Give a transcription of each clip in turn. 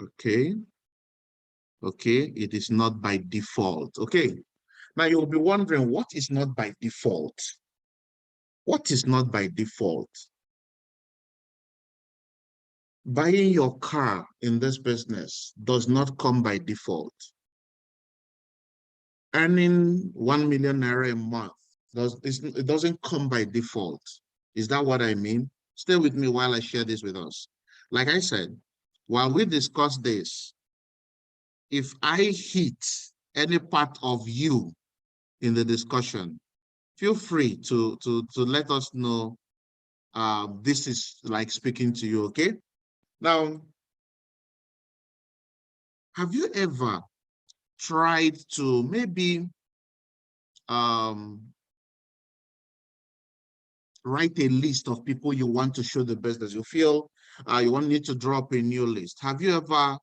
Okay. Okay. It is not by default. Okay. Now you'll be wondering, what is not by default? What is not by default? Buying your car in this business does not come by default. Earning 1 million naira a month, it doesn't come by default. Is that what I mean? Stay with me while I share this with us. Like I said, while we discuss this, if I hit any part of you in the discussion, feel free to let us know this is like speaking to you, okay? Now, have you ever tried to maybe um, write a list of people you want to show the business? You feel you want need to drop a new list. Have you ever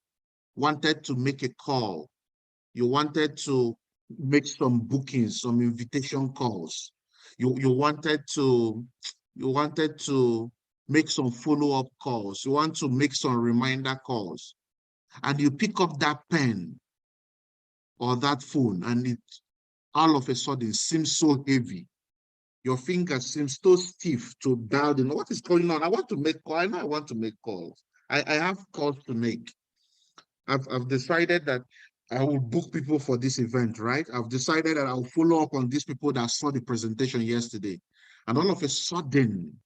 wanted to make a call? You wanted to make some bookings, some invitation calls. You wanted to make some follow-up calls. You want to make some reminder calls. And you pick up that pen or that phone, and it all of a sudden seems so heavy. Your fingers seem so stiff to dial in. What is going on? I want to make calls. I know I want to make calls. I have calls to make. I've decided that I will book people for this event, right? I've decided that I'll follow up on these people that saw the presentation yesterday. And all of a sudden,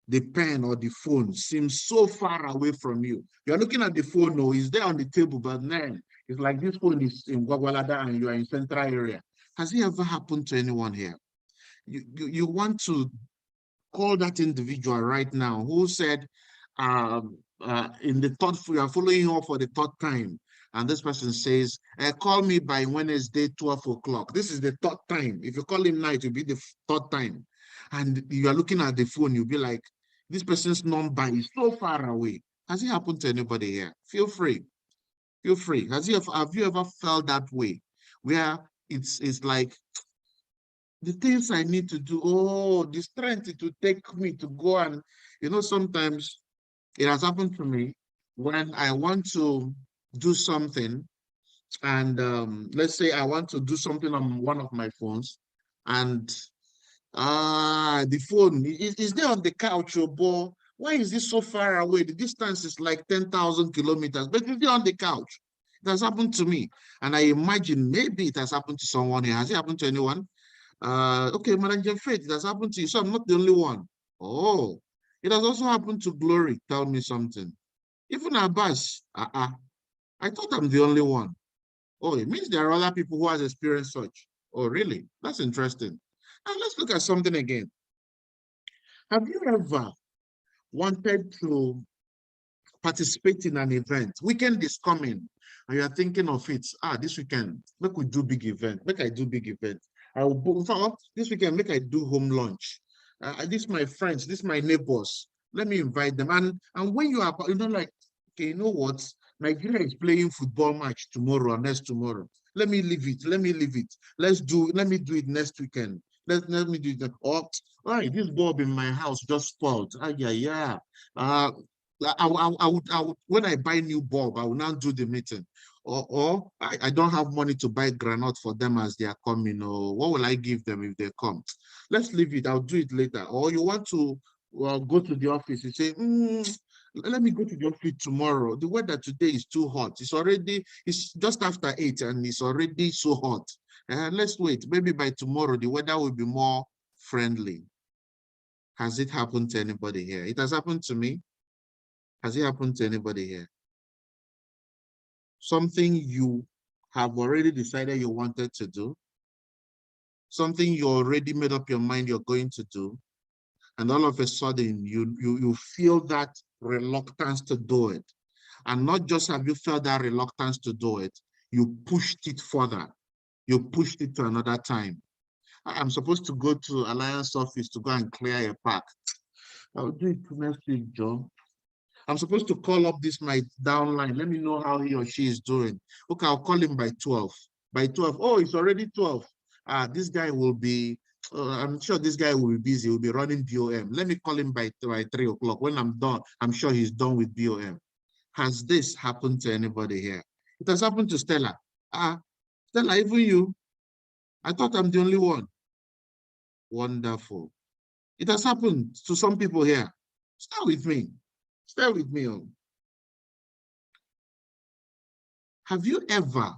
the pen or the phone seems so far away from you. You're looking at the phone, no, it's there on the table, but then it's like this phone is in Gwagwalada and you are in central area. Has it ever happened to anyone here? You want to call that individual right now who said in the third, you are following up for the third time, and this person says, call me by Wednesday, 12 o'clock. This is the third time. If you call him now, it will be the third time. And you are looking at the phone, you'll be like, this person's number is so far away. Has it happened to anybody here? Feel free. Feel free. Have you ever felt that way? Where it's like, the things I need to do, oh, the strength it will take me to go, and sometimes it has happened to me when I want to do something, and let's say I want to do something on one of my phones, and the phone is there on the couch, oh boy. Why is this so far away? The distance is like 10,000 kilometers, but it's there on the couch. It has happened to me, and I imagine maybe it has happened to someone here. Has it happened to anyone? Okay, Madam Faith, it has happened to you, so I'm not the only one. Oh, it has also happened to Glory. Tell me something. Even Abbas, I thought I'm the only one. Oh, it means there are other people who has experienced such. Oh, really? That's interesting. Now let's look at something again. Have you ever wanted to participate in an event? Weekend is coming, and you are thinking of it. This weekend, make we do big event. Make I do big event. I will book this weekend. Make I do home lunch. This my friends. This my neighbors. Let me invite them. And when you are, like, okay, you know what? Nigeria is playing football match tomorrow or next tomorrow. Let me leave it. Let me leave it. Let me do it next weekend. Let me do it. All right, this bulb in my house just spoiled. Yeah. I would, when I buy new bulb, I will now do the meeting. Or I don't have money to buy granite for them as they are coming. Or what will I give them if they come? Let's leave it. I'll do it later. Or you want to go to the office. You say, let me go to the office tomorrow. The weather today is too hot. It's just after 8 and it's already so hot. Let's wait. Maybe by tomorrow, the weather will be more friendly. Has it happened to anybody here? It has happened to me. Has it happened to anybody here? Something you have already decided you wanted to do, something you already made up your mind you're going to do, and all of a sudden you feel that reluctance to do it. And not just have you felt that reluctance to do it, you pushed it further. You pushed it to another time. I'm supposed to go to Alliance office to go and clear a park. I'll do it next week, Joe. I'm supposed to call up this my downline. Let me know how he or she is doing. Okay, I'll call him by 12. By 12, oh, it's already 12. This guy will be, I'm sure this guy will be busy. He'll be running BOM. Let me call him by 3 o'clock. When I'm done, I'm sure he's done with BOM. Has this happened to anybody here? It has happened to Stella. Stella, even you. I thought I'm the only one. Wonderful. It has happened to some people here. Stay with me. Stay with me. Oh. Have you ever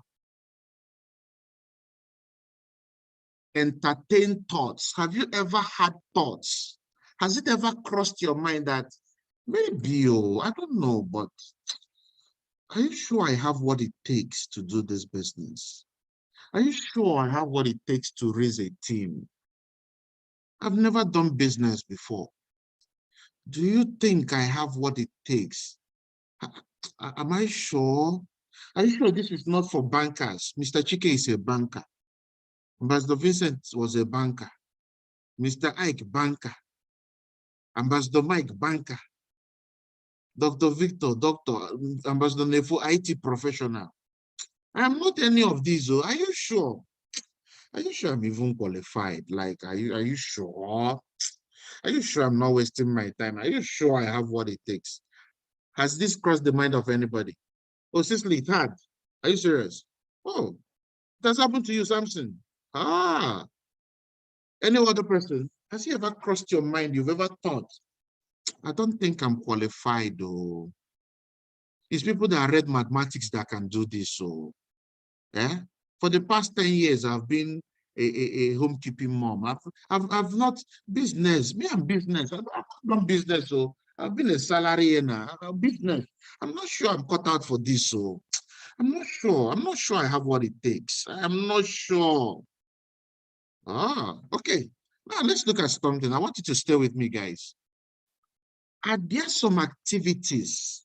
entertained thoughts? Have you ever had thoughts? Has it ever crossed your mind that maybe, I don't know, but are you sure I have what it takes to do this business? Are you sure I have what it takes to raise a team? I've never done business before. Do you think I have what it takes? Am I sure? Are you sure this is not for bankers? Mr. Chike is a banker. Ambassador Vincent was a banker. Mr. Ike, banker. Ambassador Mike, banker. Dr. Victor, doctor. Ambassador Nwosu, IT professional. I am not any of these. Oh. Are you sure? Are you sure I'm even qualified? Like, are you sure? Are you sure I'm not wasting my time? Are you sure I have what it takes? Has this crossed the mind of anybody? Oh, Cicely, it had. Are you serious? Oh, that's happened to you, Samson. Any other person? Has it ever crossed your mind? You've ever thought, I don't think I'm qualified, though. It's people that read mathematics that can do this. So, yeah. For the past 10 years, I've been a homekeeping mom. I've not business. Me, I'm business. I've done business. So I've been a salary earner. Business. I'm not sure I'm cut out for this. So I'm not sure. I'm not sure I have what it takes. I'm not sure. Okay. Now let's look at something. I want you to stay with me, guys. Are there some activities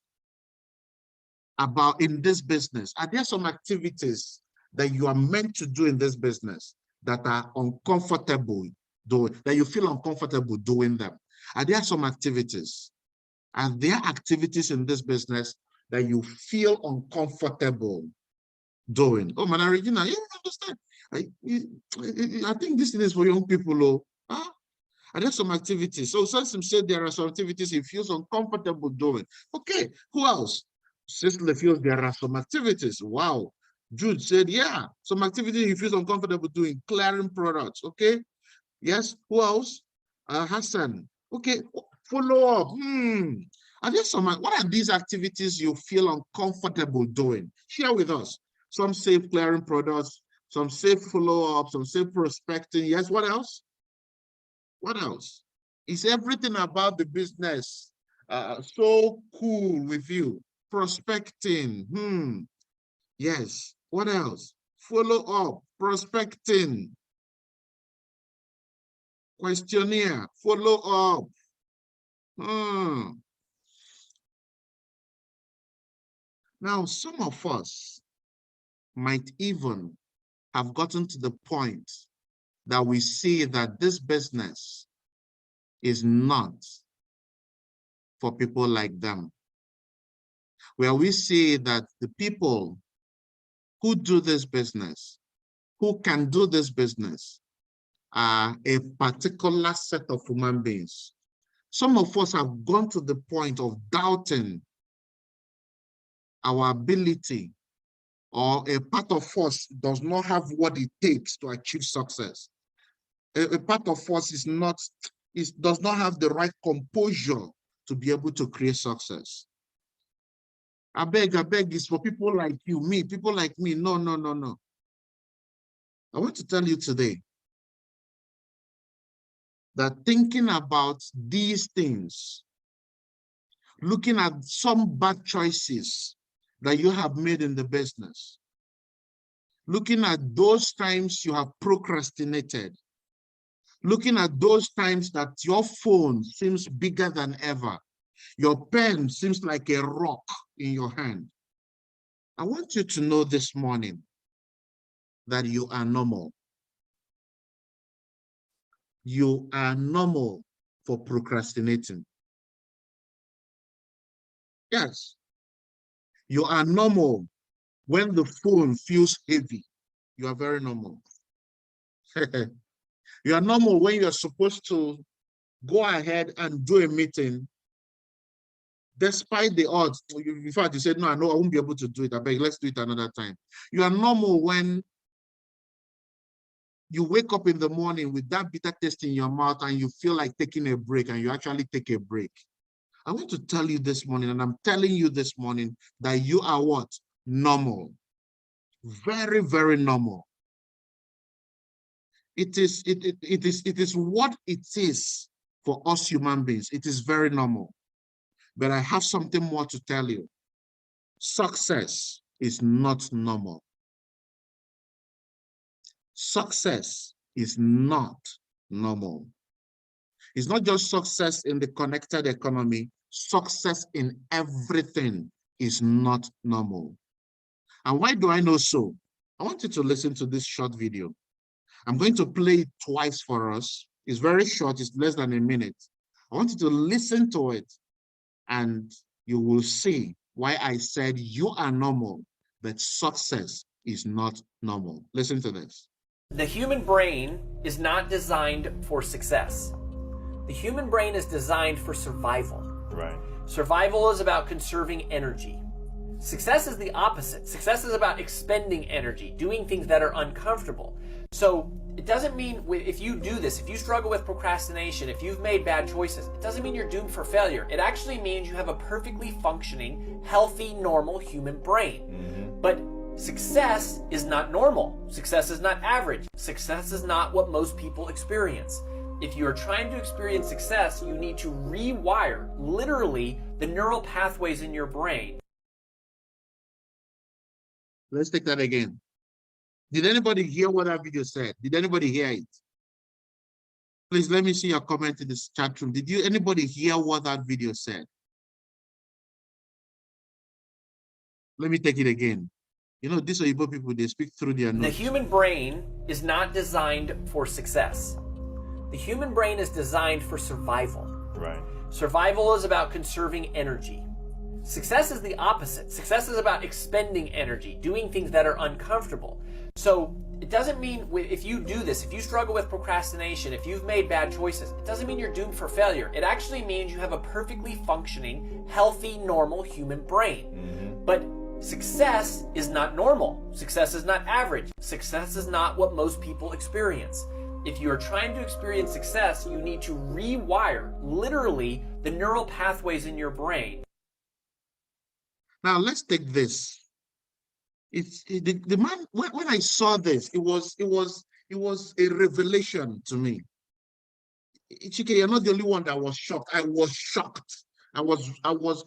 about in this business? Are there some activities that you are meant to do in this business that are uncomfortable doing, that you feel uncomfortable doing them? Are there some activities? Are there activities in this business that you feel uncomfortable doing? Oh, Madam Regina, yeah, I understand. I think this is for young people. Oh, are there some activities? So Samson said there are some activities he feels uncomfortable doing. Okay, who else? Cicely feels there are some activities. Wow. Jude said, yeah, some activities he feels uncomfortable doing, clearing products. Okay. Yes. Who else? Hassan. Okay. Follow up. Are there some, what are these activities you feel uncomfortable doing? Share with us. Some say clearing products, some say follow up, some say prospecting. Yes. What else? What else? Is everything about the business so cool with you? Prospecting. Yes. What else? Follow up. Prospecting. Questionnaire. Follow up. Now, some of us might even have gotten to the point that we see that this business is not for people like them. Where we see that the people who do this business, who can do this business, are a particular set of human beings. Some of us have gone to the point of doubting our ability, or a part of us does not have what it takes to achieve success. A part of us does not have the right composure to be able to create success. I beg, it's for people like you, me, people like me. No. I want to tell you today that thinking about these things, looking at some bad choices that you have made in the business, looking at those times you have procrastinated, looking at those times that your phone seems bigger than ever, your pen seems like a rock in your hand. I want you to know this morning that you are normal. You are normal for procrastinating. Yes. You are normal when the phone feels heavy. You are very normal. You are normal when you're supposed to go ahead and do a meeting, Despite the odds, in fact, you said, no, I won't be able to do it. I beg, let's do it another time. You are normal when you wake up in the morning with that bitter taste in your mouth and you feel like taking a break, and you actually take a break. I want to tell you this morning, and I'm telling you this morning, that you are what? Normal. Very, very normal. It is what it is for us human beings. It is very normal. But I have something more to tell you. Success is not normal. Success is not normal. It's not just success in the connected economy. Success in everything is not normal. And why do I know so? I want you to listen to this short video. I'm going to play it twice for us. It's very short. It's less than a minute. I want you to listen to it, and you will see why I said you are normal, but success is not normal. Listen to this. The human brain is not designed for success. The human brain is designed for survival. Right. Survival is about conserving energy. Success is the opposite. Success is about expending energy, doing things that are uncomfortable. So it doesn't mean if you do this, if you struggle with procrastination, if you've made bad choices, it doesn't mean you're doomed for failure. It actually means you have a perfectly functioning, healthy, normal human brain. Mm-hmm. But success is not normal. Success is not average. Success is not what most people experience. If you are trying to experience success, you need to rewire, literally, the neural pathways in your brain. Let's take that again. Did anybody hear what that video said? Did anybody hear it? Please let me see your comment in this chat room. Did anybody hear what that video said? Let me take it again. You know, these Igbo people, they speak through their nose. The human brain is not designed for success. The human brain is designed for survival. Right. Survival is about conserving energy. Success is the opposite. Success is about expending energy, doing things that are uncomfortable. So it doesn't mean if you do this, if you struggle with procrastination, if you've made bad choices, it doesn't mean you're doomed for failure. It actually means you have a perfectly functioning, healthy, normal human brain. Mm-hmm. But success is not normal. Success is not average. Success is not what most people experience. If you are trying to experience success, you need to rewire, literally, the neural pathways in your brain. Now let's take this. The man, when I saw this, it was a revelation to me. Chike, you're not the only one that was shocked. I was shocked. I was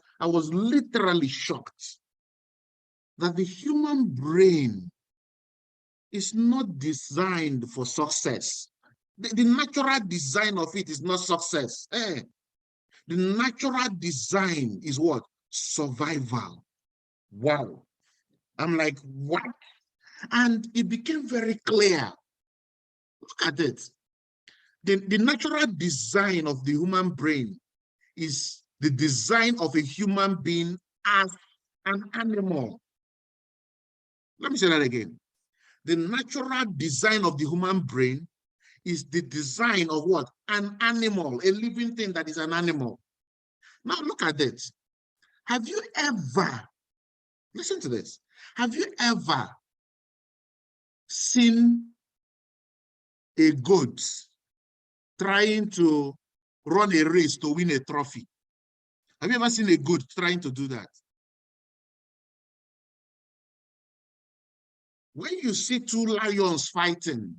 literally shocked that the human brain is not designed for success. The natural design of it is not success. The natural design is what? Survival. Wow. I'm like, what? And it became very clear. Look at it. The natural design of the human brain is the design of a human being as an animal. Let me say that again. The natural design of the human brain is the design of what? An animal, a living thing that is an animal. Now look at it. Have you ever, listen to this, have you ever seen a goat trying to run a race to win a trophy? Have you ever seen a goat trying to do that? When you see two lions fighting,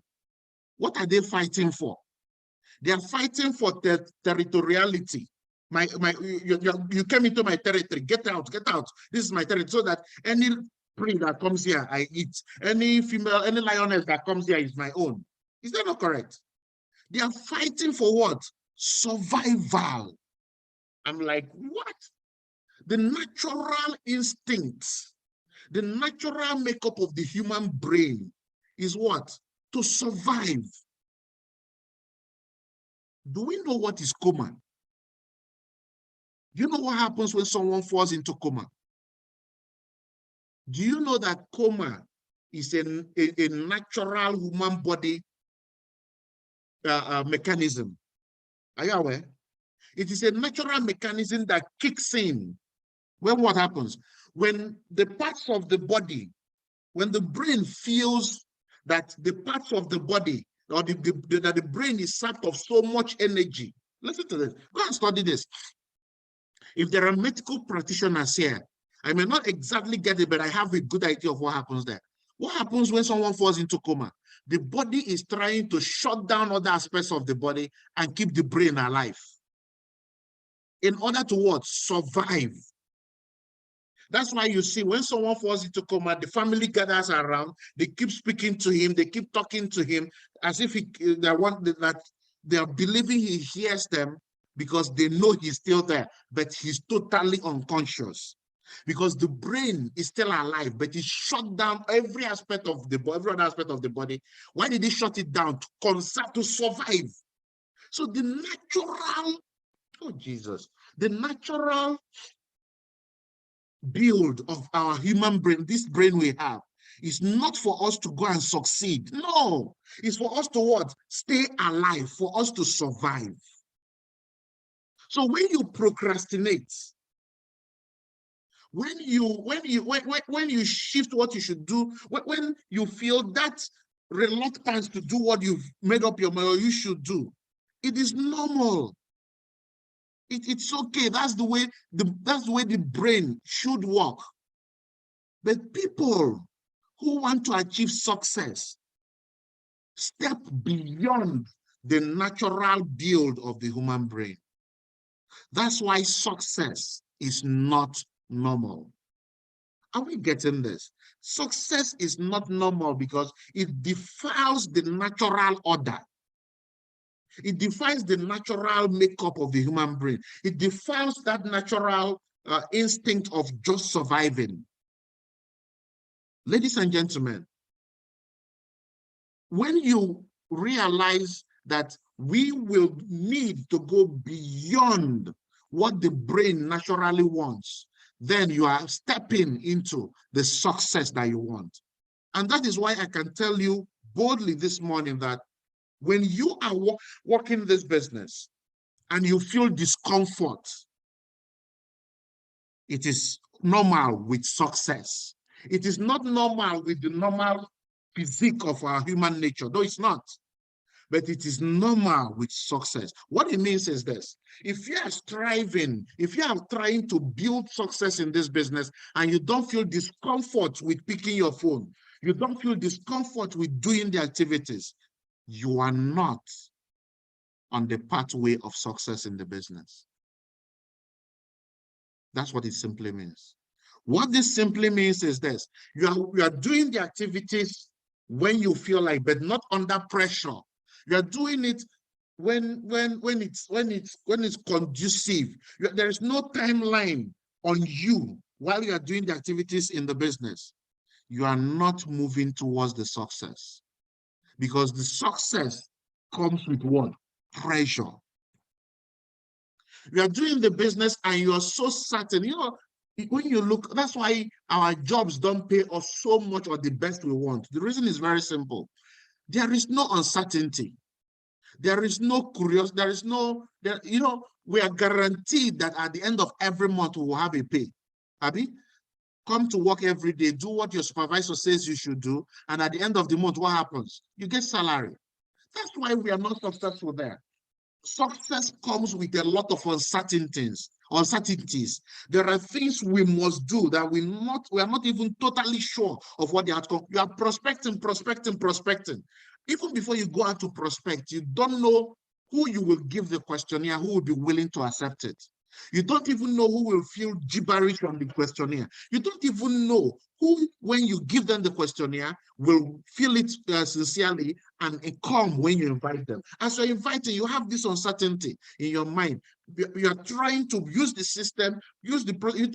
what are they fighting for? They are fighting for territoriality. You came into my territory. Get out, get out. This is my territory. So that any prey that comes here, I eat. Any female, any lioness that comes here is my own. Is that not correct? They are fighting for what? Survival. I'm like, what? The natural instincts, the natural makeup of the human brain is what? To survive. Do we know what is coma? Do you know what happens when someone falls into coma? Do you know that coma is a natural human body mechanism? Are you aware? It is a natural mechanism that kicks in When what happens? When the parts of the body, when the brain feels that the parts of the body or that the brain is sapped of so much energy. Listen to this. Go and study this. If there are medical practitioners here, I may not exactly get it, but I have a good idea of what happens there. What happens when someone falls into coma? The body is trying to shut down other aspects of the body and keep the brain alive. In order to what? Survive. That's why you see when someone falls into coma, the family gathers around, they keep speaking to him, they keep talking to him as if that they are believing he hears them because they know he's still there, but he's totally unconscious because the brain is still alive, but it shut down every aspect of the body, every other aspect of the body. Why did he shut it down? To conserve, to survive. So the natural, oh Jesus, the natural build of our human brain, this brain we have, is not for us to go and succeed. No, it's for us to what? Stay alive, for us to survive. So when you procrastinate, when you shift what you should do, when you feel that reluctance to do what you've made up your mind or you should do, it is normal. It's okay. That's the way the brain should work. But people who want to achieve success step beyond the natural build of the human brain. That's why success is not normal. Are we getting this? Success is not normal because it defiles the natural order. It defies the natural makeup of the human brain. It defies that natural instinct of just surviving. Ladies and gentlemen, when you realize that we will need to go beyond what the brain naturally wants, then you are stepping into the success that you want. And that is why I can tell you boldly this morning that when you are working this business and you feel discomfort, it is normal with success. It is not normal with the normal physique of our human nature, though it's not. But it is normal with success. What it means is this: if you are striving, if you are trying to build success in this business and you don't feel discomfort with picking your phone, you don't feel discomfort with doing the activities, you are not on the pathway of success in the business. That's what it simply means. What this simply means is this: you are doing the activities when you feel like, but not under pressure. You are doing it when it's conducive. There is no timeline on you while you are doing the activities in the business. You are not moving towards the success, because the success comes with what? Pressure. You are doing the business and you are so certain. You know, when you look, that's why our jobs don't pay us so much or the best we want. The reason is very simple. There is no uncertainty. There is no curiosity. There is no, you know, we are guaranteed that at the end of every month we will have a pay. Abi, come to work every day, do what your supervisor says you should do, and at the end of the month, what happens? You get salary. That's why we are not successful there. Success comes with a lot of uncertainties. There are things we must do that we are not even totally sure of what the outcome. You are prospecting. Even before you go out to prospect, you don't know who you will give the questionnaire, who will be willing to accept it. You don't even know who will feel gibberish on the questionnaire. You don't even know who, when you give them the questionnaire, will feel it sincerely and come when you invite them. As you're inviting, you have this uncertainty in your mind. You are trying to use the system,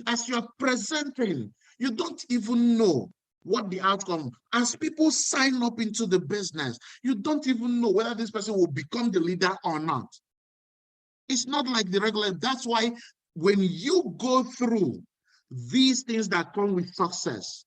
as you are presenting. You don't even know what the outcome. As people sign up into the business, you don't even know whether this person will become the leader or not. It's not like the regular. That's why when you go through these things that come with success,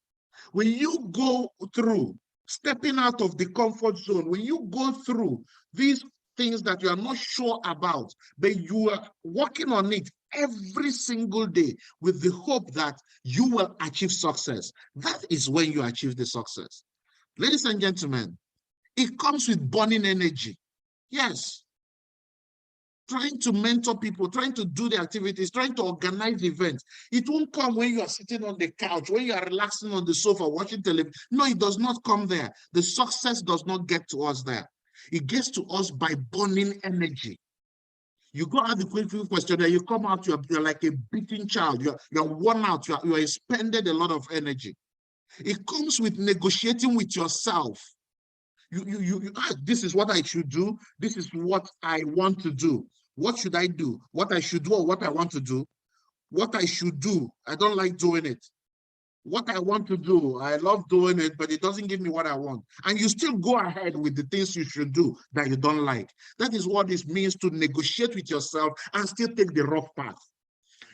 when you go through stepping out of the comfort zone, when you go through these things that you are not sure about, but you are working on it every single day with the hope that you will achieve success. That is when you achieve the success. Ladies and gentlemen, it comes with burning energy. Yes. Trying to mentor people, trying to do the activities, trying to organize events. It won't come when you are sitting on the couch, when you are relaxing on the sofa, watching television. No, it does not come there. The success does not get to us there. It gets to us by burning energy. You go out the quick questionnaire, you come out, you're like a beaten child. You're worn out, you're expended a lot of energy. It comes with negotiating with yourself. This is what I should do. This is what I want to do. What should I do? What I should do or what I want to do? What I should do, I don't like doing it. What I want to do, I love doing it, but it doesn't give me what I want. And you still go ahead with the things you should do that you don't like. That is what it means to negotiate with yourself and still take the rough path.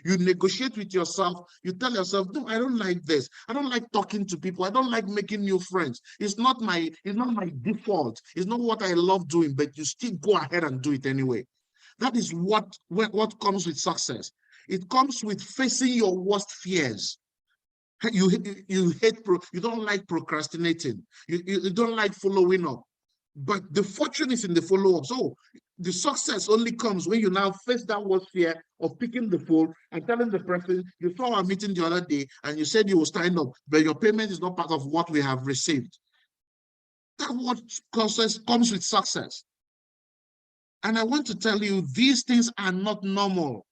You negotiate with yourself. You tell yourself, no, I don't like this. I don't like talking to people. I don't like making new friends. It's not my default. It's not what I love doing, but you still go ahead and do it anyway. That is what comes with success. It comes with facing your worst fears. You don't like procrastinating. You don't like following up. But the fortune is in the follow-up. So the success only comes when you now face that worst fear of picking the phone and telling the person, you saw our meeting the other day and you said you will sign up, but your payment is not part of what we have received. That what process comes with success. And I want to tell you, these things are not normal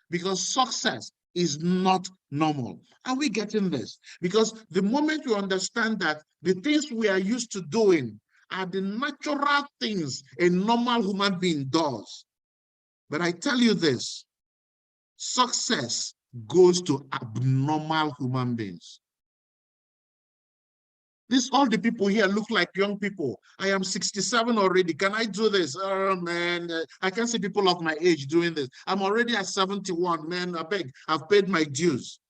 because success is not normal. Are we getting this? Because the moment we understand that the things we are used to doing are the natural things a normal human being does. But I tell you this, success goes to abnormal human beings. All the people here look like young people. I am 67 already. Can I do this? Oh, man, I can't see people of my age doing this. I'm already at 71, man. I beg, I've paid my dues.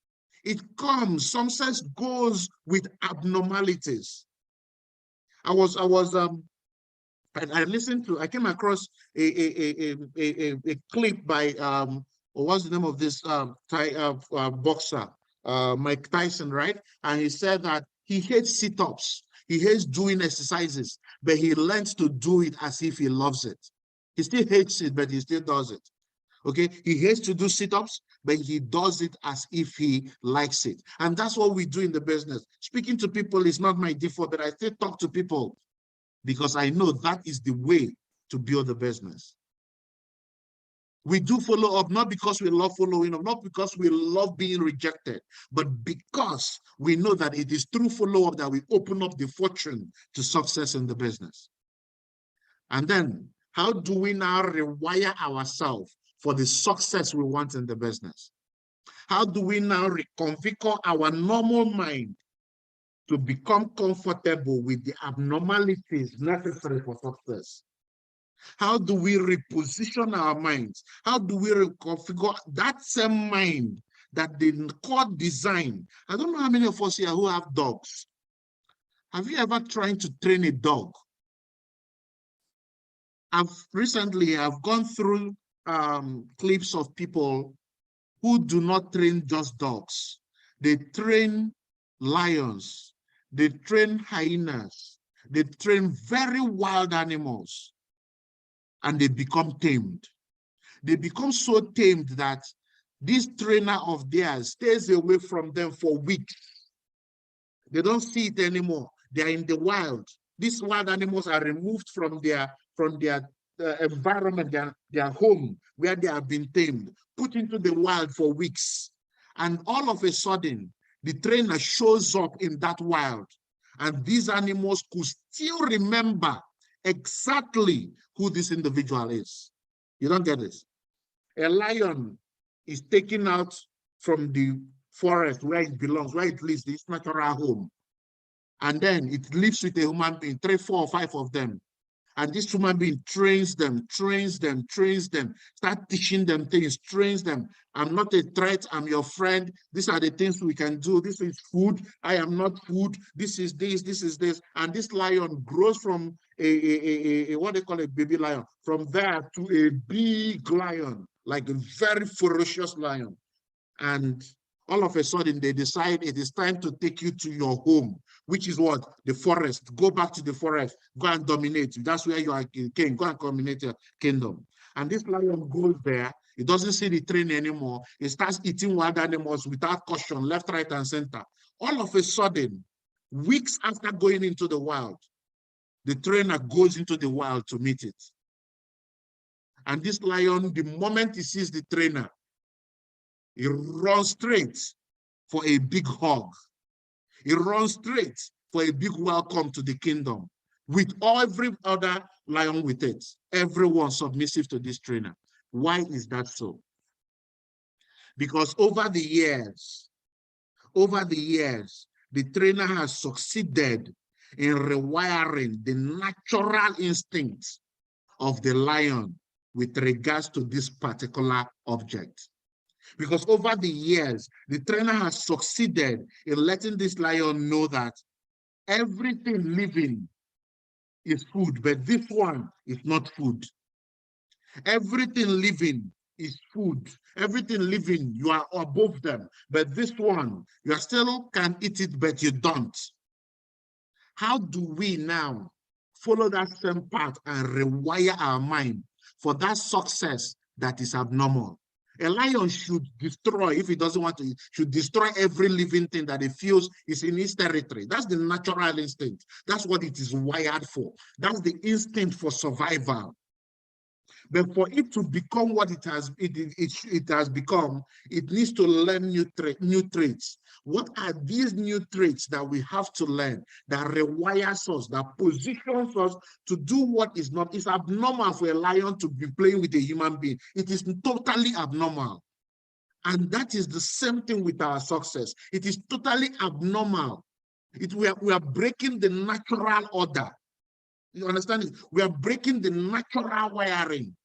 It comes, success goes with abnormalities. I came across a clip by, what's the name of this boxer, Mike Tyson, right? And he said that he hates sit-ups. He hates doing exercises, but he learns to do it as if he loves it. He still hates it, but he still does it. Okay, he hates to do sit-ups, but he does it as if he likes it. And that's what we do in the business. Speaking to people is not my default, but I still talk to people because I know that is the way to build the business. We do follow up, not because we love following up, not because we love being rejected, but because we know that it is through follow-up that we open up the fortune to success in the business. And then, how do we now rewire ourselves for the success we want in the business? How do we now reconfigure our normal mind to become comfortable with the abnormalities necessary for success? How do we reposition our minds? How do we reconfigure that same mind that the core design? I don't know how many of us here who have dogs. Have you ever tried to train a dog? Recently I've gone through clips of people who do not train just dogs. They train lions, they train hyenas, they train very wild animals, and they become tamed. They become so tamed that this trainer of theirs stays away from them for weeks. They don't see it anymore. They are in the wild. These wild animals are removed from their environment, their home, where they have been tamed, put into the wild for weeks. And all of a sudden, the trainer shows up in that wild. And these animals could still remember exactly who this individual is. You don't get this? A lion is taken out from the forest where it belongs, where it lives, its natural home. And then it lives with a human being, 3, 4, or 5 of them. And this human being trains them, start teaching them things, trains them. I'm not a threat, I'm your friend. These are the things we can do. This is food, I am not food. This is this, this is this. And this lion grows from what they call a baby lion, from there to a big lion, like a very ferocious lion. And all of a sudden they decide it is time to take you to your home, which is what? The forest. Go back to the forest, go and dominate. That's where you are king, go and dominate your kingdom. And this lion goes there, he doesn't see the train anymore. He starts eating wild animals without caution, left, right, and center. All of a sudden, weeks after going into the wild, the trainer goes into the wild to meet it. And this lion, the moment he sees the trainer, he runs straight for a big hug. He runs straight for a big welcome to the kingdom, with every other lion with it, everyone submissive to this trainer. Why is that so? Because over the years, the trainer has succeeded in rewiring the natural instincts of the lion with regards to this particular object. Because over the years, the trainer has succeeded in letting this lion know that everything living is food, but this one is not food. Everything living is food. Everything living, you are above them. But this one, you still can eat it, but you don't. How do we now follow that same path and rewire our mind for that success that is abnormal? A lion should destroy, if he doesn't want to, should destroy every living thing that he feels is in his territory. That's the natural instinct. That's what it is wired for. That's the instinct for survival. But for it to become what it has become, it needs to learn new traits. What are these new traits that we have to learn that rewires us, that positions us to do what is not? It's abnormal for a lion to be playing with a human being. It is totally abnormal. And that is the same thing with our success. It is totally abnormal. We are breaking the natural order. You understand it? We are breaking the natural wiring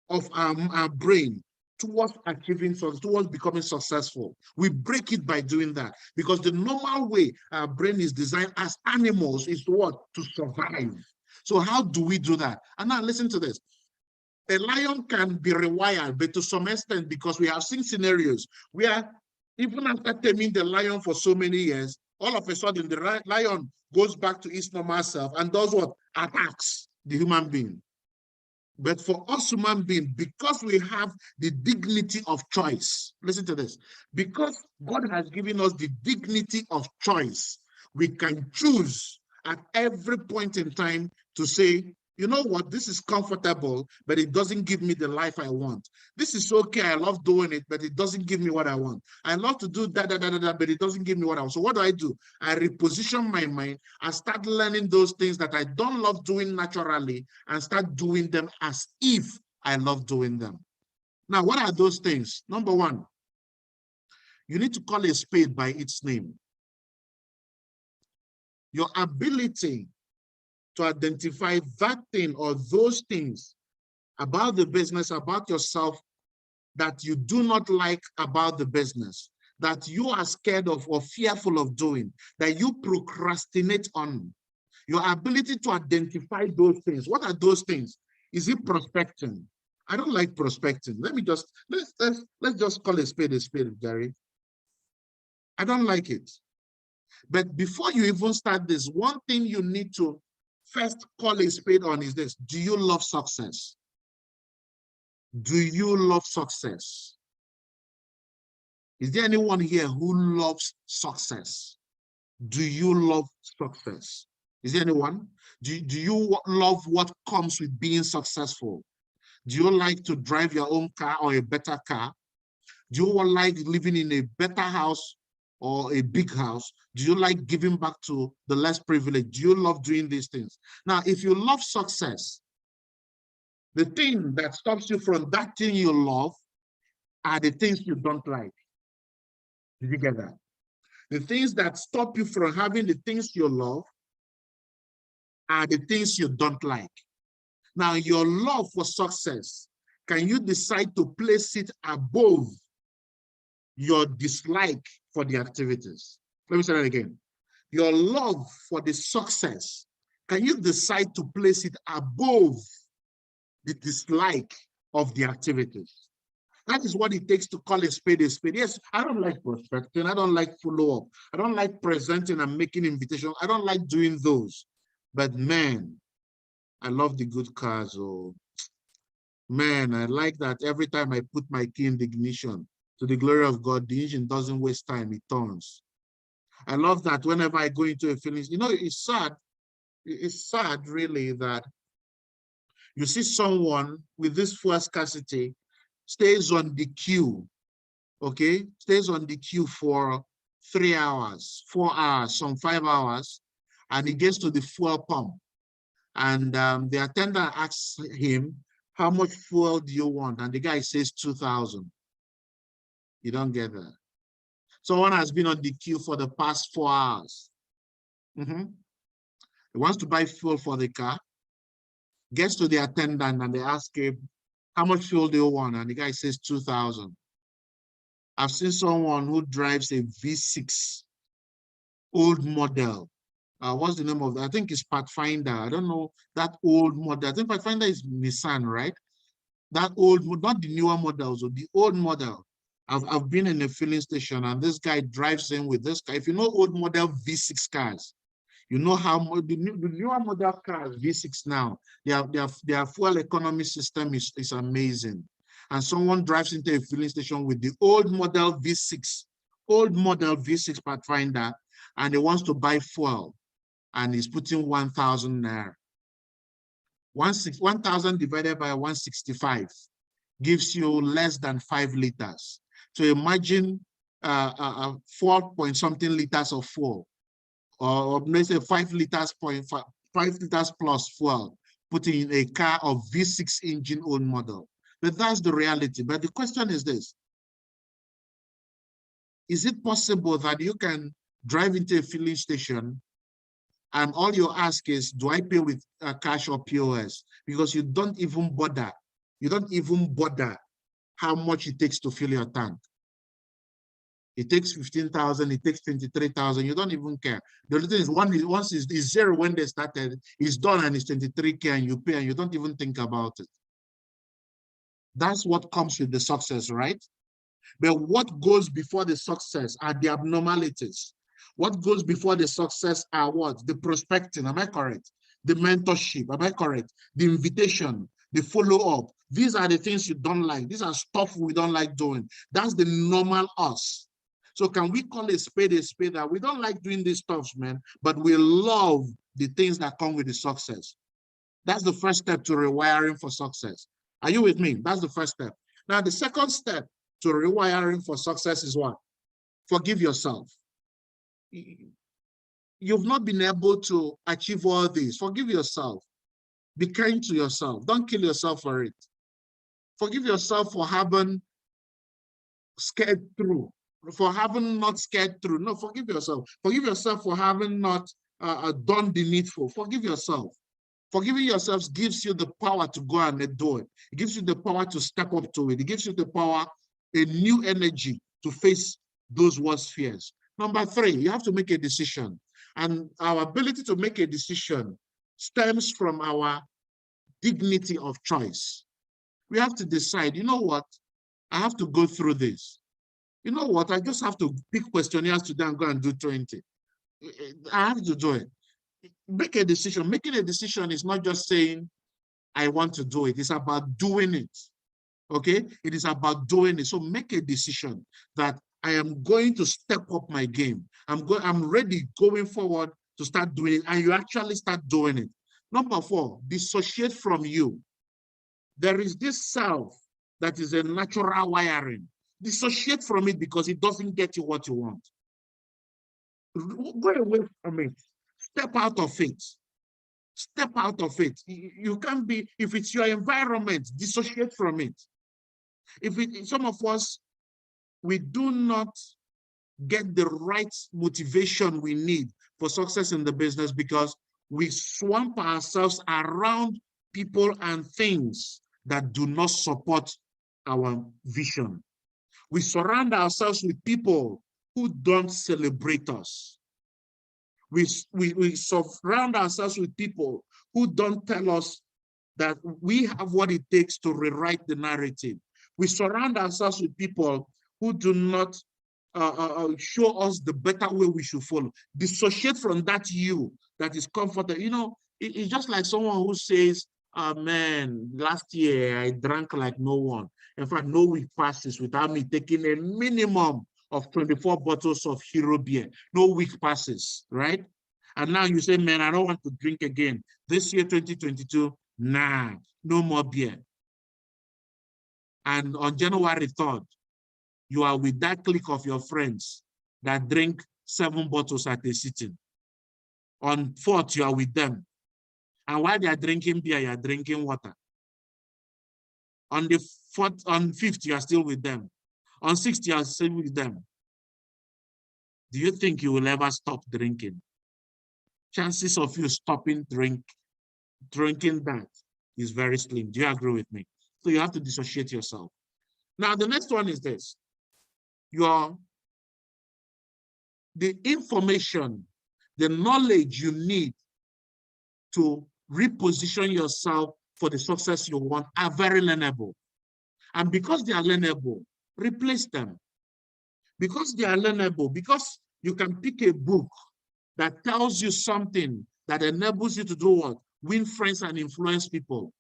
of our brain towards achieving, towards becoming successful. We break it by doing that, because the normal way our brain is designed as animals is what? To survive. So how do we do that? And now listen to this. A lion can be rewired, but to some extent, because we have seen scenarios where even after taming the lion for so many years, all of a sudden the lion goes back to its normal self and does what? Attacks the human being. But for us human beings, because we have the dignity of choice, listen to this, because God has given us the dignity of choice, we can choose at every point in time to say, you know what, this is comfortable, but it doesn't give me the life I want. This is okay, I love doing it, but it doesn't give me what I want. I love to do that, but it doesn't give me what I want. So what do? I reposition my mind and start learning those things that I don't love doing naturally and start doing them as if I love doing them. Now, what are those things? Number one, you need to call a spade by its name. Your ability to identify that thing or those things about the business, about yourself, that you do not like about the business, that you are scared of or fearful of doing, that you procrastinate on. Your ability to identify those things. What are those things? Is it prospecting? I don't like prospecting. Let's just call a spade, Gary. I don't like it. But before you even start this, one thing you need to first call a spade on is this. Do you love success? Do you love success? Is there anyone here who loves success? Do you love success? Is there anyone? Do you love what comes with being successful? Do you like to drive your own car or a better car? Do you like living in a better house or a big house? Do you like giving back to the less privileged? Do you love doing these things? Now, if you love success, the thing that stops you from that thing you love are the things you don't like. Did you get that? The things that stop you from having the things you love are the things you don't like. Now, your love for success, can you decide to place it above your dislike for the activities? Let me say that again. Your love for the success, can you decide to place it above the dislike of the activities? That is what it takes to call a spade a spade. Yes, I don't like prospecting. I don't like follow-up. I don't like presenting and making invitations. I don't like doing those. But man, I love the good cars. Oh, man, I like that every time I put my key in the ignition, to the glory of God, the engine doesn't waste time, it turns. I love that whenever I go into a filling, it's sad. It's sad, really, that you see someone with this fuel scarcity stays on the queue, okay? Stays on the queue for 3 hours, 4 hours, some 5 hours, and he gets to the fuel pump. And the attendant asks him, how much fuel do you want? And the guy says 2,000. You don't get that. Someone has been on the queue for the past 4 hours. He wants to buy fuel for the car, gets to the attendant and they ask him, how much fuel do you want? And the guy says 2,000. I've seen someone who drives a V6 old model. What's the name of that? I think it's Pathfinder. I don't know that old model. I think Pathfinder is Nissan, right? That old, not the newer models, or the old model. I've been in a filling station and this guy drives in with this car. If you know old model V6 cars, you know how the newer model cars, V6 now, their fuel economy system is amazing. And someone drives into a filling station with the old model V6 Pathfinder, and he wants to buy fuel, and he's putting 1,000 naira. 1,000 divided by 165 gives you less than 5 liters. So imagine 4 point something liters of fuel, or let's say 5 liters plus fuel, putting in a car of V6 engine old model. But that's the reality. But the question is this: is it possible that you can drive into a filling station and all you ask is, do I pay with cash or POS? Because you don't even bother. You don't even bother how much it takes to fill your tank. It takes 15,000, it takes 23,000, you don't even care. The only thing is, once it's zero when they started, it's done and it's 23K and you pay and you don't even think about it. That's what comes with the success, right? But what goes before the success are the abnormalities. What goes before the success are what? The prospecting, am I correct? The mentorship, am I correct? The invitation, the follow-up. These are the things you don't like. These are stuff we don't like doing. That's the normal us. So can we call a spade that we don't like doing these stuff, man, but we love the things that come with the success. That's the first step to rewiring for success. Are you with me? That's the first step. Now, the second step to rewiring for success is what? Forgive yourself. You've not been able to achieve all these. Forgive yourself. Be kind to yourself. Don't kill yourself for it. Forgive yourself for having scared through, for having not scared through. No, forgive yourself. Forgive yourself for having not done the needful. Forgive yourself. Forgiving yourself gives you the power to go and do it. It gives you the power to step up to it. It gives you the power, a new energy to face those worst fears. Number 3, you have to make a decision. And our ability to make a decision stems from our dignity of choice. We have to decide, you know what? I have to go through this. You know what? I just have to pick questionnaires today and go and do 20. I have to do it. Make a decision. Making a decision is not just saying, I want to do it. It's about doing it. Okay? It is about doing it. So make a decision that I am going to step up my game. I'm ready going forward to start doing it. And you actually start doing it. Number 4, dissociate from you. There is this self that is a natural wiring. Dissociate from it because it doesn't get you what you want. Go away from it. Step out of it. Step out of it. You can't be, if it's your environment, dissociate from it. Some of us, we do not get the right motivation we need for success in the business because we swamp ourselves around people and things that do not support our vision. We surround ourselves with people who don't celebrate us. We surround ourselves with people who don't tell us that we have what it takes to rewrite the narrative. We surround ourselves with people who do not show us the better way we should follow. Dissociate from that you that is comfortable. You know, it's just like someone who says, oh, man, last year I drank like no one. In fact, no week passes without me taking a minimum of 24 bottles of hero beer. No week passes, right? And now you say, man, I don't want to drink again. This year, 2022, nah, no more beer. And on January 3rd, you are with that clique of your friends that drink 7 bottles at a sitting. On 4th, you are with them. And while they are drinking beer, you are drinking water. On the 4th, on 5th, you are still with them. On 6th, you are still with them. Do you think you will ever stop drinking? Chances of you stopping drinking that is very slim. Do you agree with me? So you have to dissociate yourself. Now, the next one is this. The information, the knowledge you need to reposition yourself for the success you want are very learnable. And because they are learnable, replace them. Because they are learnable, because you can pick a book that tells you something that enables you to do what? Win friends and influence people.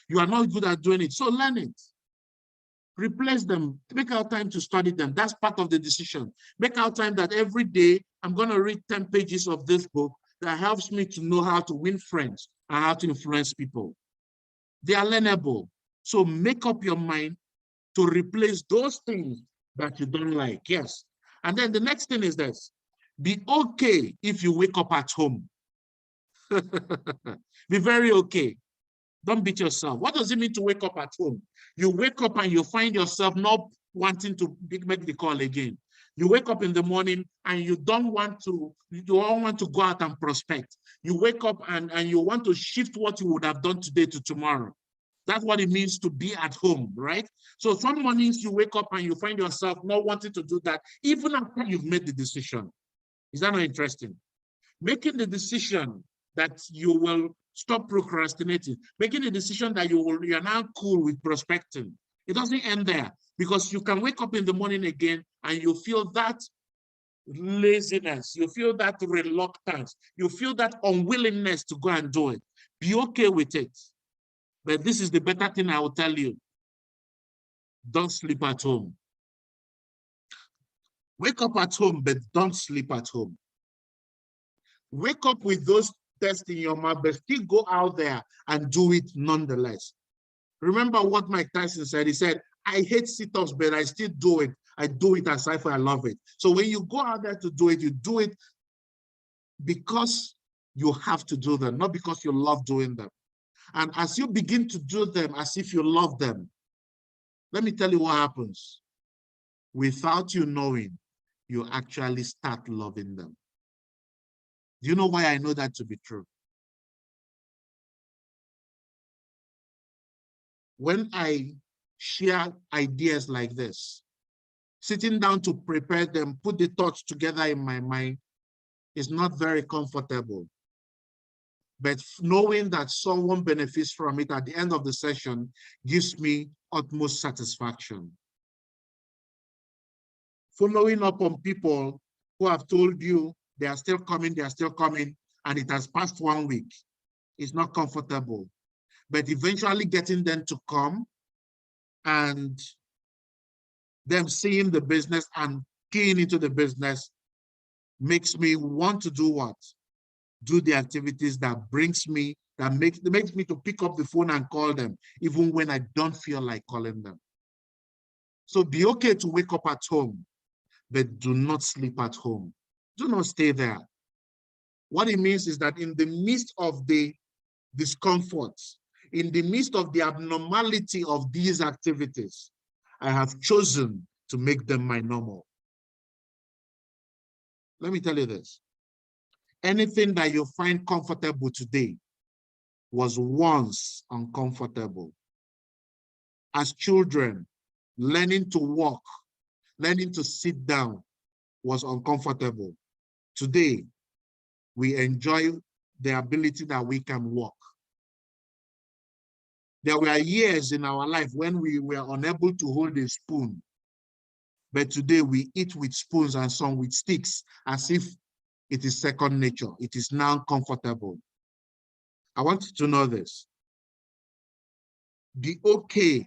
You are not good at doing it, so learn it. Replace them. Make out time to study them. That's part of the decision. Make out time that every day I'm going to read 10 pages of this book that helps me to know how to win friends and how to influence people. They are learnable. So make up your mind to replace those things that you don't like. Yes. And then the next thing is this. Be okay if you wake up at home. Be very okay. Don't beat yourself. What does it mean to wake up at home? You wake up and you find yourself not wanting to make the call again. You wake up in the morning and you don't want to go out and prospect. You wake up and you want to shift what you would have done today to tomorrow. That's what it means to be at home, right? So some mornings you wake up and you find yourself not wanting to do that, even after you've made the decision. Is that not interesting? Making the decision that you will stop procrastinating, making the decision that you're now cool with prospecting. It doesn't end there, because you can wake up in the morning again and you feel that laziness, you feel that reluctance, you feel that unwillingness to go and do it. Be okay with it. But this is the better thing I will tell you. Don't sleep at home. Wake up at home, but don't sleep at home. Wake up with those tests in your mouth, but still go out there and do it nonetheless. Remember what Mike Tyson said? He said, I hate sit-ups, but I still do it. I do it as if I love it. So when you go out there to do it, you do it because you have to do them, not because you love doing them. And as you begin to do them as if you love them, let me tell you what happens. Without you knowing, you actually start loving them. Do you know why I know that to be true? When I share ideas like this, sitting down to prepare them, put the thoughts together in my mind is not very comfortable. But knowing that someone benefits from it at the end of the session gives me utmost satisfaction. Following up on people who have told you they are still coming, and it has passed 1 week is not comfortable. But eventually getting them to come and them seeing the business and keying into the business makes me want to do what? Do the activities that makes me to pick up the phone and call them, even when I don't feel like calling them. So be okay to wake up at home, but do not sleep at home. Do not stay there. What it means is that in the midst of the discomfort, in the midst of the abnormality of these activities, I have chosen to make them my normal. Let me tell you this. Anything that you find comfortable today was once uncomfortable. As children, learning to walk, learning to sit down was uncomfortable. Today, we enjoy the ability that we can walk. There were years in our life when we were unable to hold a spoon. But today we eat with spoons and some with sticks, as if it is second nature. It is now comfortable. I want you to know this. Be okay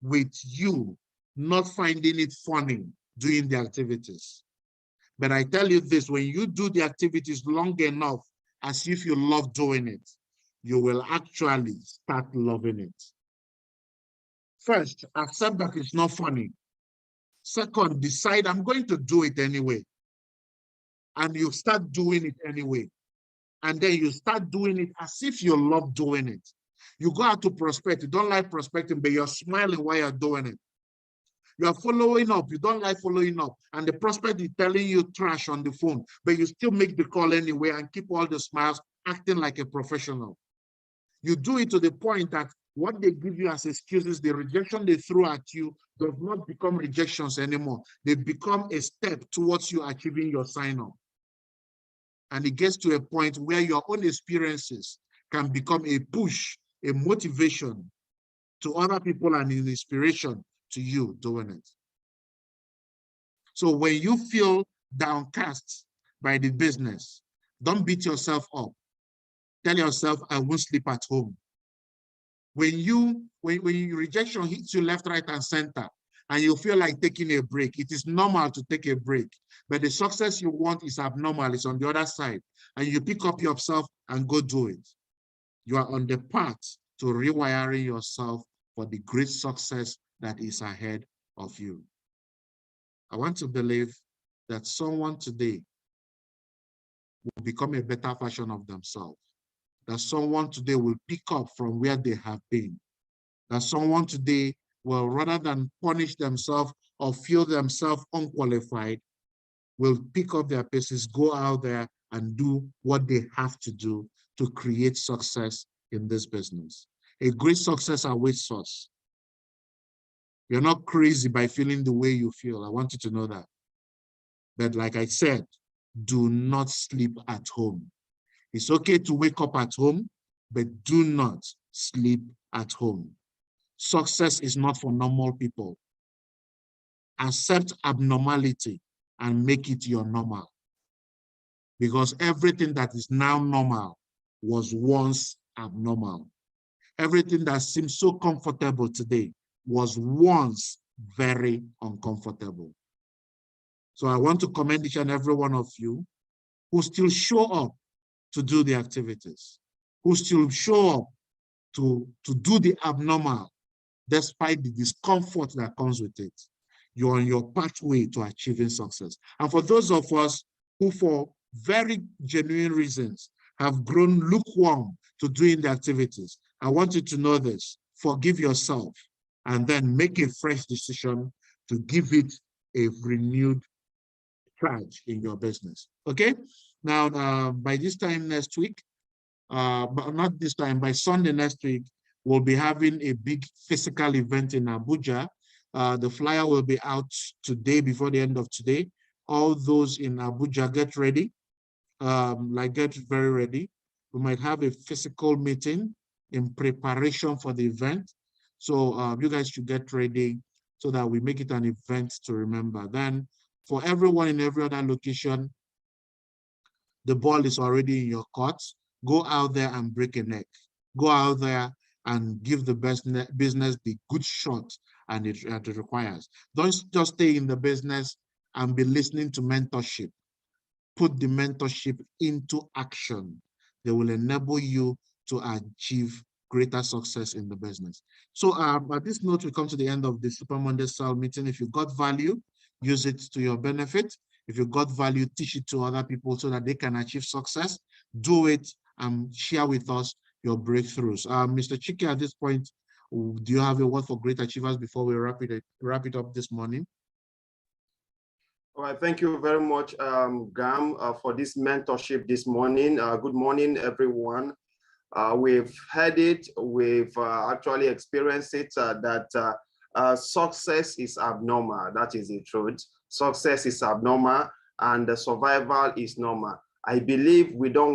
with you not finding it funny doing the activities. But I tell you this, when you do the activities long enough, as if you love doing it, you will actually start loving it. First, accept that it's not funny. Second, decide I'm going to do it anyway. And you start doing it anyway. And then you start doing it as if you love doing it. You go out to prospect. You don't like prospecting, but you're smiling while you're doing it. You're following up. You don't like following up. And the prospect is telling you trash on the phone, but you still make the call anyway and keep all the smiles, acting like a professional. You do it to the point that what they give you as excuses, the rejection they throw at you, does not become rejections anymore. They become a step towards you achieving your sign-up. And it gets to a point where your own experiences can become a push, a motivation to other people and an inspiration to you doing it. So when you feel downcast by the business, don't beat yourself up. Tell yourself, I won't sleep at home. When rejection hits you left, right, and center, and you feel like taking a break, it is normal to take a break. But the success you want is abnormal. It's on the other side. And you pick up yourself and go do it. You are on the path to rewiring yourself for the great success that is ahead of you. I want to believe that someone today will become a better version of themselves. That someone today will pick up from where they have been. That someone today will, rather than punish themselves or feel themselves unqualified, will pick up their paces, go out there and do what they have to do to create success in this business. A great success awaits us. You're not crazy by feeling the way you feel. I want you to know that. But like I said, do not sleep at home. It's okay to wake up at home, but do not sleep at home. Success is not for normal people. Accept abnormality and make it your normal. Because everything that is now normal was once abnormal. Everything that seems so comfortable today was once very uncomfortable. So I want to commend each and every one of you who still show up to do the activities, who still show up to do the abnormal, despite the discomfort that comes with it. You're on your pathway to achieving success. And for those of us who, for very genuine reasons, have grown lukewarm to doing the activities, I want you to know this. Forgive yourself and then make a fresh decision to give it a renewed charge in your business. Okay? Now, by this time next week, but not this time, by Sunday next week, we'll be having a big physical event in Abuja. The flyer will be out today before the end of today. All those in Abuja, get ready. Get very ready. We might have a physical meeting in preparation for the event. So you guys should get ready so that we make it an event to remember. Then for everyone in every other location, the ball is already in your court. Go out there and break a neck. Go out there and give the business the good shot and it requires. Don't just stay in the business and be listening to mentorship. Put the mentorship into action. They will enable you to achieve greater success in the business. So at this note, we come to the end of the Super Monday Style meeting. If you got value, use it to your benefit. If you got value, teach it to other people so that they can achieve success. Do it and share with us your breakthroughs. Mr. Chike, at this point, do you have a word for great achievers before we wrap it up this morning? All right, thank you very much, Gam, for this mentorship this morning. Good morning, everyone. We've heard it, we've actually experienced it, that success is abnormal. That is the truth. Success is abnormal and the survival is normal. I believe we don't